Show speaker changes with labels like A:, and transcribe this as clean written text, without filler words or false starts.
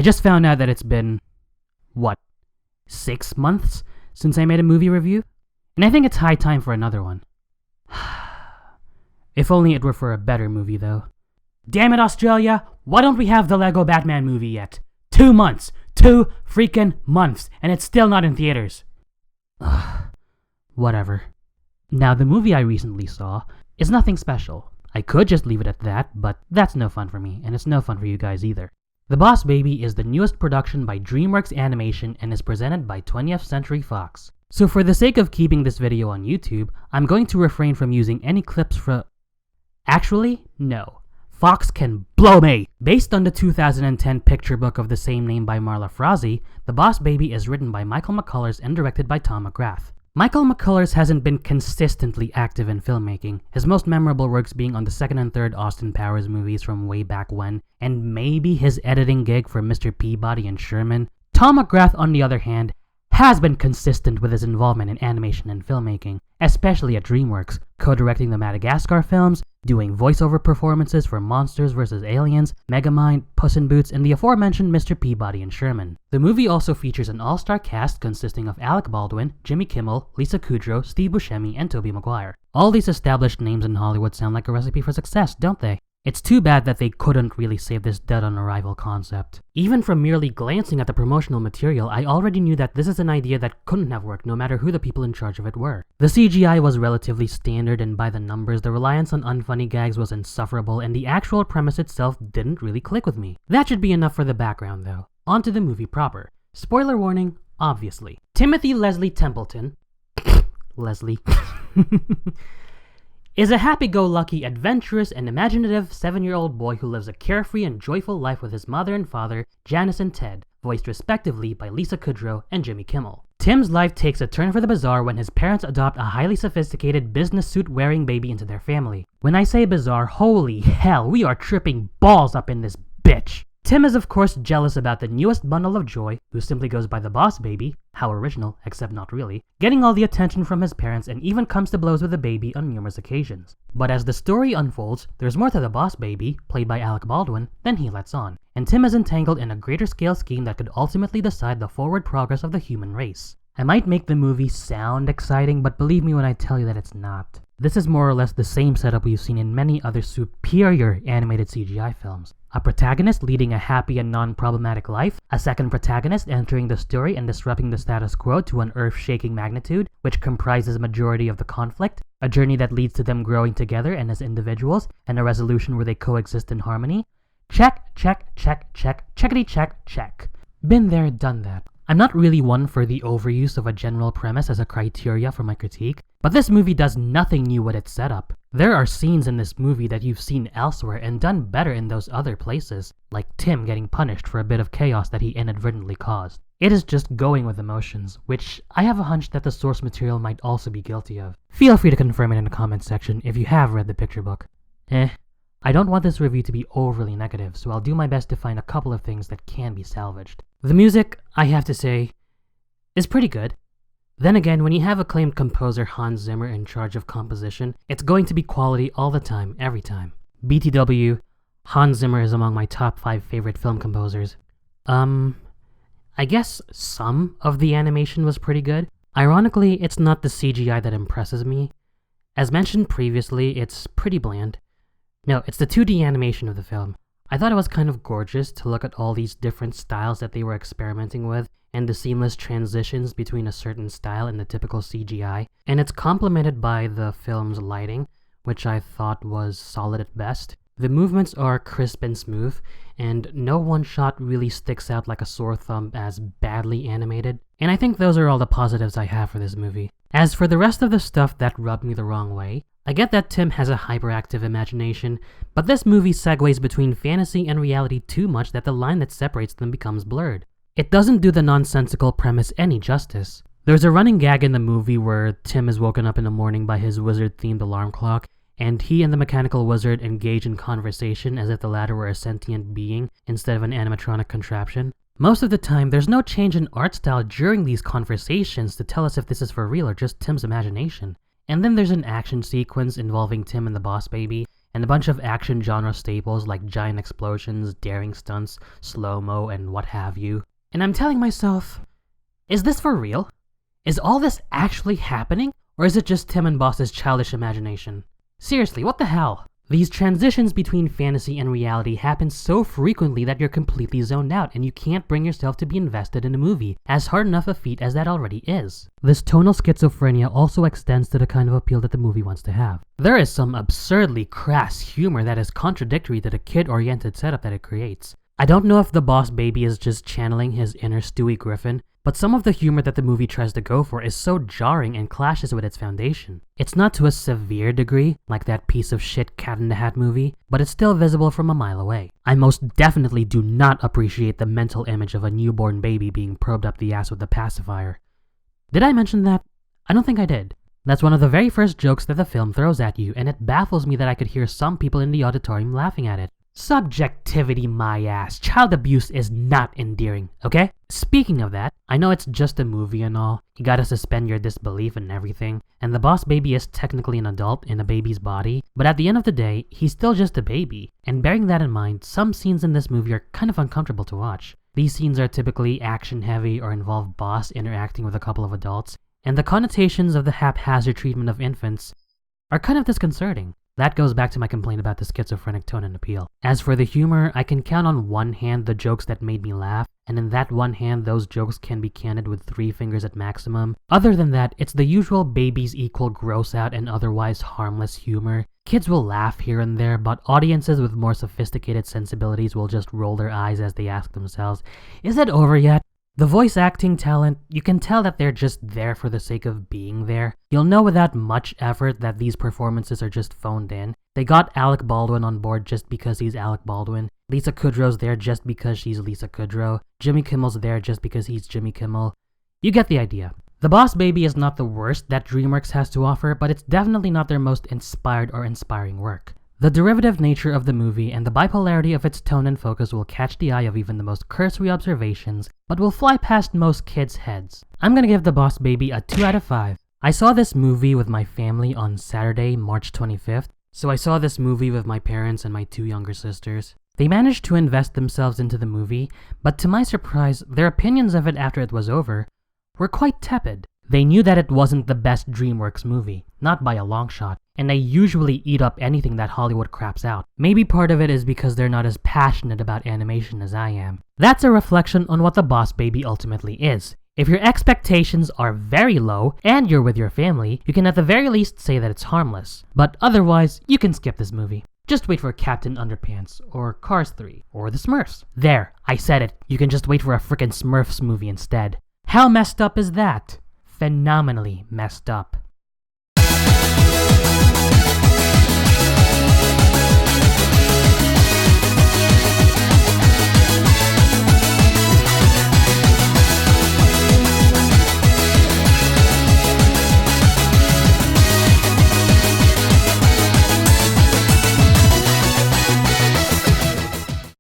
A: I just found out that it's been, 6 months since I made a movie review? And I think it's high time for another one. If only it were for a better movie, though. Damn it, Australia! Why don't we have the Lego Batman movie yet? 2 months! 2 freaking months! And it's still not in theaters. Whatever. Now, the movie I recently saw is nothing special. I could just leave it at that, but that's no fun for me, and it's no fun for you guys either. The Boss Baby is the newest production by DreamWorks Animation and is presented by 20th Century Fox. So for the sake of keeping this video on YouTube, I'm going to refrain from using any clips from... Actually, no. Fox can blow me! Based on the 2010 picture book of the same name by Marla Frazee, The Boss Baby is written by Michael McCullers and directed by Tom Mcgrath. Michael McCullers hasn't been consistently active in filmmaking, his most memorable works being on the second and third Austin Powers movies from way back when, and maybe his editing gig for Mr. Peabody and Sherman. Tom Mcgrath, on the other hand, has been consistent with his involvement in animation and filmmaking, especially at DreamWorks, co-directing the Madagascar films, doing voiceover performances for Monsters vs. Aliens, Megamind, Puss in Boots, and the aforementioned Mr. Peabody and Sherman. The movie also features an all-star cast consisting of Alec Baldwin, Jimmy Kimmel, Lisa Kudrow, Steve Buscemi, and Tobey Maguire. All these established names in Hollywood sound like a recipe for success, don't they? It's too bad that they couldn't really save this dead-on-arrival concept. Even from merely glancing at the promotional material, I already knew that this is an idea that couldn't have worked no matter who the people in charge of it were. The CGI was relatively standard and by the numbers, the reliance on unfunny gags was insufferable, and the actual premise itself didn't really click with me. That should be enough for the background though. On to the movie proper. Spoiler warning, obviously. Timothy Leslie Templeton Leslie is a happy-go-lucky, adventurous, and imaginative 7-year-old boy who lives a carefree and joyful life with his mother and father, Janice and Ted, voiced respectively by Lisa Kudrow and Jimmy Kimmel. Tim's life takes a turn for the bizarre when his parents adopt a highly sophisticated business suit-wearing baby into their family. When I say bizarre, holy hell, we are tripping balls up in this bitch! Tim is of course jealous about the newest bundle of joy, who simply goes by the Boss Baby, how original, except not really, getting all the attention from his parents and even comes to blows with the baby on numerous occasions. But as the story unfolds, there's more to the Boss Baby, played by Alec Baldwin, than he lets on, and Tim is entangled in a greater scale scheme that could ultimately decide the forward progress of the human race. I might make the movie sound exciting, but believe me when I tell you that it's not. This is more or less the same setup we've seen in many other superior animated CGI films. A protagonist leading a happy and non-problematic life, a second protagonist entering the story and disrupting the status quo to an earth-shaking magnitude, which comprises a majority of the conflict, a journey that leads to them growing together and as individuals, and a resolution where they coexist in harmony. Check, check, check, check, checkity check, check. Been there, done that. I'm not really one for the overuse of a general premise as a criteria for my critique, but this movie does nothing new with its setup. There are scenes in this movie that you've seen elsewhere and done better in those other places, like Tim getting punished for a bit of chaos that he inadvertently caused. It is just going with emotions, which I have a hunch that the source material might also be guilty of. Feel free to confirm it in the comments section if you have read the picture book. I don't want this review to be overly negative, so I'll do my best to find a couple of things that can be salvaged. The music, I have to say, is pretty good. Then again, when you have acclaimed composer Hans Zimmer in charge of composition, it's going to be quality all the time, every time. BTW, Hans Zimmer is among my top 5 favorite film composers. I guess some of the animation was pretty good. Ironically, it's not the CGI that impresses me. As mentioned previously, it's pretty bland. No, it's the 2D animation of the film. I thought it was kind of gorgeous to look at all these different styles that they were experimenting with, and the seamless transitions between a certain style and the typical CGI, and it's complemented by the film's lighting, which I thought was solid at best. The movements are crisp and smooth, and no one shot really sticks out like a sore thumb as badly animated, and I think those are all the positives I have for this movie. As for the rest of the stuff that rubbed me the wrong way, I get that Tim has a hyperactive imagination, but this movie segues between fantasy and reality too much that the line that separates them becomes blurred. It doesn't do the nonsensical premise any justice. There's a running gag in the movie where Tim is woken up in the morning by his wizard-themed alarm clock, and he and the mechanical wizard engage in conversation as if the latter were a sentient being instead of an animatronic contraption. Most of the time, there's no change in art style during these conversations to tell us if this is for real or just Tim's imagination. And then there's an action sequence involving Tim and the Boss Baby, and a bunch of action genre staples like giant explosions, daring stunts, slow-mo, and what have you. And I'm telling myself, is this for real? Is all this actually happening? Or is it just Tim and Boss's childish imagination? Seriously, what the hell? These transitions between fantasy and reality happen so frequently that you're completely zoned out and you can't bring yourself to be invested in a movie, as hard enough a feat as that already is. This tonal schizophrenia also extends to the kind of appeal that the movie wants to have. There is some absurdly crass humor that is contradictory to the kid-oriented setup that it creates. I don't know if the boss baby is just channeling his inner Stewie Griffin, but some of the humor that the movie tries to go for is so jarring and clashes with its foundation. It's not to a severe degree, like that piece of shit Cat in the Hat movie, but it's still visible from a mile away. I most definitely do not appreciate the mental image of a newborn baby being probed up the ass with a pacifier. Did I mention that? I don't think I did. That's one of the very first jokes that the film throws at you, and it baffles me that I could hear some people in the auditorium laughing at it. Subjectivity, my ass. Child abuse is not endearing, okay? Speaking of that, I know it's just a movie and all. You gotta suspend your disbelief and everything. And the boss baby is technically an adult in a baby's body, but at the end of the day, he's still just a baby. And bearing that in mind, some scenes in this movie are kind of uncomfortable to watch. These scenes are typically action heavy or involve Boss interacting with a couple of adults, and the connotations of the haphazard treatment of infants are kind of disconcerting. That goes back to my complaint about the schizophrenic tone and appeal. As for the humor, I can count on one hand the jokes that made me laugh, and in that one hand those jokes can be counted with 3 fingers at maximum. Other than that, it's the usual babies equal gross out and otherwise harmless humor. Kids will laugh here and there, but audiences with more sophisticated sensibilities will just roll their eyes as they ask themselves, is it over yet? The voice acting talent, you can tell that they're just there for the sake of being there. You'll know without much effort that these performances are just phoned in. They got Alec Baldwin on board just because he's Alec Baldwin. Lisa Kudrow's there just because she's Lisa Kudrow. Jimmy Kimmel's there just because he's Jimmy Kimmel. You get the idea. The Boss Baby is not the worst that DreamWorks has to offer, but it's definitely not their most inspired or inspiring work. The derivative nature of the movie and the bipolarity of its tone and focus will catch the eye of even the most cursory observations, but will fly past most kids' heads. I'm gonna give The Boss Baby a 2 out of 5. I saw this movie with my family on Saturday, March 25th, so I saw this movie with my parents and my 2 younger sisters. They managed to invest themselves into the movie, but to my surprise, their opinions of it after it was over were quite tepid. They knew that it wasn't the best DreamWorks movie, not by a long shot, and they usually eat up anything that Hollywood craps out. Maybe part of it is because they're not as passionate about animation as I am. That's a reflection on what The Boss Baby ultimately is. If your expectations are very low and you're with your family, you can at the very least say that it's harmless. But otherwise, you can skip this movie. Just wait for Captain Underpants, or Cars 3, or The Smurfs. There, I said it. You can just wait for a frickin' Smurfs movie instead. How messed up is that? Phenomenally messed up.